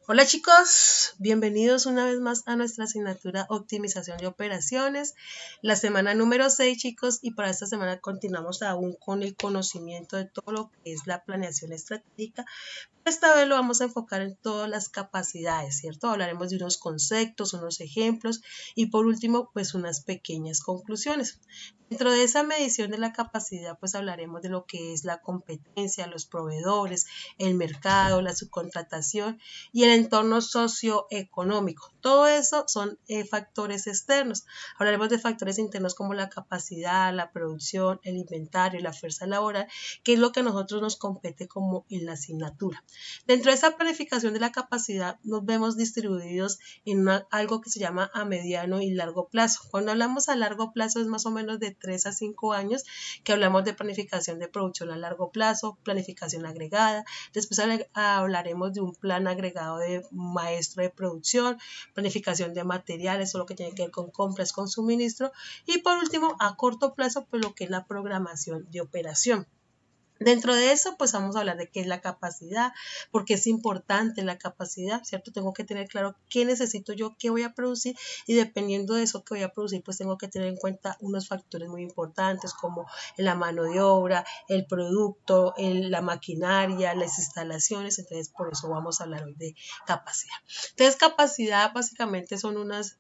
Hola chicos, bienvenidos una vez más a nuestra asignatura Optimización de Operaciones, la semana número 6 chicos, y para esta semana continuamos aún con el conocimiento de todo lo que es la planeación estratégica. Esta vez lo vamos a enfocar en todas las capacidades, ¿cierto? Hablaremos de unos conceptos, unos ejemplos y por último, pues unas pequeñas conclusiones. Dentro de esa medición de la capacidad, pues hablaremos de lo que es la competencia, los proveedores, el mercado, la subcontratación y el entorno socioeconómico. Todo eso son factores externos. Hablaremos de factores internos como la capacidad, la producción, el inventario, la fuerza laboral, que es lo que a nosotros nos compete como en la asignatura. Dentro de esa planificación de la capacidad nos vemos distribuidos en algo que se llama a mediano y largo plazo. Cuando hablamos a largo plazo es más o menos de 3 a 5 años que hablamos de planificación de producción a largo plazo, planificación agregada. Después hablaremos de un plan agregado de maestro de producción, planificación de materiales, todo lo que tiene que ver con compras, con suministro. Y por último, a corto plazo, pues lo que es la programación de operación. Dentro de eso, pues vamos a hablar de qué es la capacidad, porque es importante la capacidad, ¿cierto? Tengo que tener claro qué necesito yo, qué voy a producir y dependiendo de eso que voy a producir, pues tengo que tener en cuenta unos factores muy importantes como la mano de obra, el producto, la maquinaria, las instalaciones, entonces por eso vamos a hablar hoy de capacidad. Entonces, capacidad básicamente son unas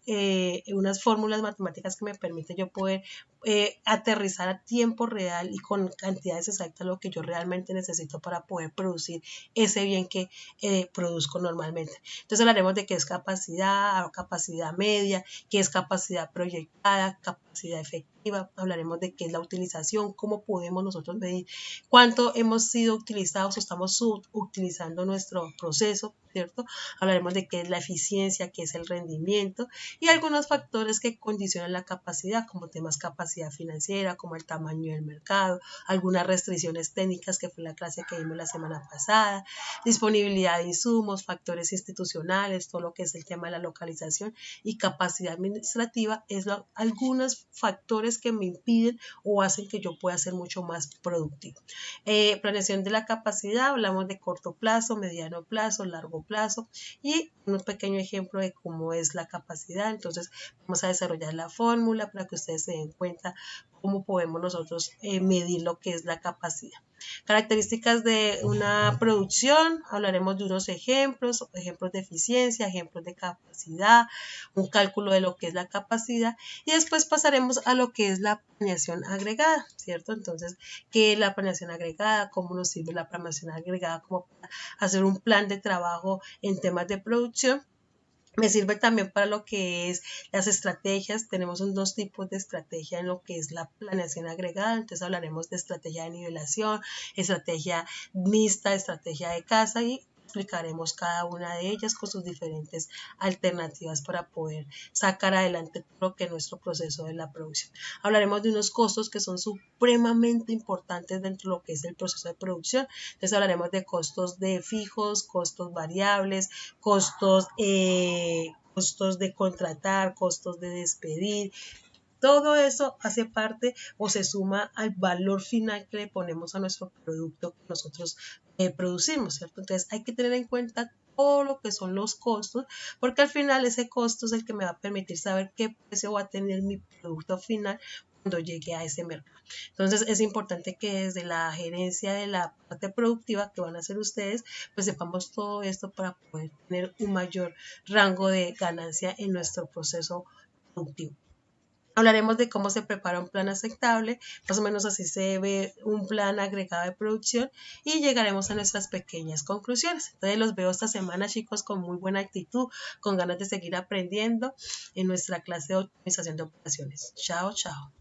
fórmulas matemáticas que me permiten yo poder aterrizar a tiempo real y con cantidades exactas lo que yo realmente necesito para poder producir ese bien que produzco normalmente. Entonces hablaremos de qué es capacidad, capacidad media, qué es capacidad proyectada, capacidad efectiva, hablaremos de qué es la utilización, cómo podemos nosotros medir cuánto hemos sido utilizados o estamos subutilizando nuestro proceso, ¿cierto? Hablaremos de qué es la eficiencia, qué es el rendimiento y algunos factores que condicionan la capacidad, como temas capacidad financiera, como el tamaño del mercado, algunas restricciones técnicas que fue la clase que vimos la semana pasada, disponibilidad de insumos, factores institucionales, todo lo que es el tema de la localización y capacidad administrativa, es algunos factores que me impiden o hacen que yo pueda ser mucho más productivo. Planeación de la capacidad, hablamos de corto plazo, mediano plazo, largo plazo y un pequeño ejemplo de cómo es la capacidad. Entonces vamos a desarrollar la fórmula para que ustedes se den cuenta cómo podemos nosotros medir lo que es la capacidad. Características de una producción, hablaremos de unos ejemplos de eficiencia, ejemplos de capacidad, un cálculo de lo que es la capacidad y después pasaremos a lo que es la planeación agregada, ¿cierto? Entonces, ¿qué es la planeación agregada? ¿Cómo nos sirve la planeación agregada como para hacer un plan de trabajo en temas de producción? Me sirve también para lo que es las estrategias. Tenemos dos tipos de estrategia en lo que es la planeación agregada. Entonces hablaremos de estrategia de nivelación, estrategia mixta, estrategia de casa y explicaremos cada una de ellas con sus diferentes alternativas para poder sacar adelante lo que es nuestro proceso de la producción. Hablaremos de unos costos que son supremamente importantes dentro de lo que es el proceso de producción. Entonces hablaremos de costos de fijos, costos variables, costos de contratar, costos de despedir. Todo eso hace parte o se suma al valor final que le ponemos a nuestro producto que nosotros producimos, ¿cierto? Entonces hay que tener en cuenta todo lo que son los costos, porque al final ese costo es el que me va a permitir saber qué precio va a tener mi producto final cuando llegue a ese mercado. Entonces es importante que desde la gerencia de la parte productiva que van a hacer ustedes, pues sepamos todo esto para poder tener un mayor rango de ganancia en nuestro proceso productivo. Hablaremos de cómo se prepara un plan aceptable, más o menos así se ve un plan agregado de producción y llegaremos a nuestras pequeñas conclusiones. Entonces los veo esta semana chicos con muy buena actitud, con ganas de seguir aprendiendo en nuestra clase de optimización de operaciones. Chao, chao.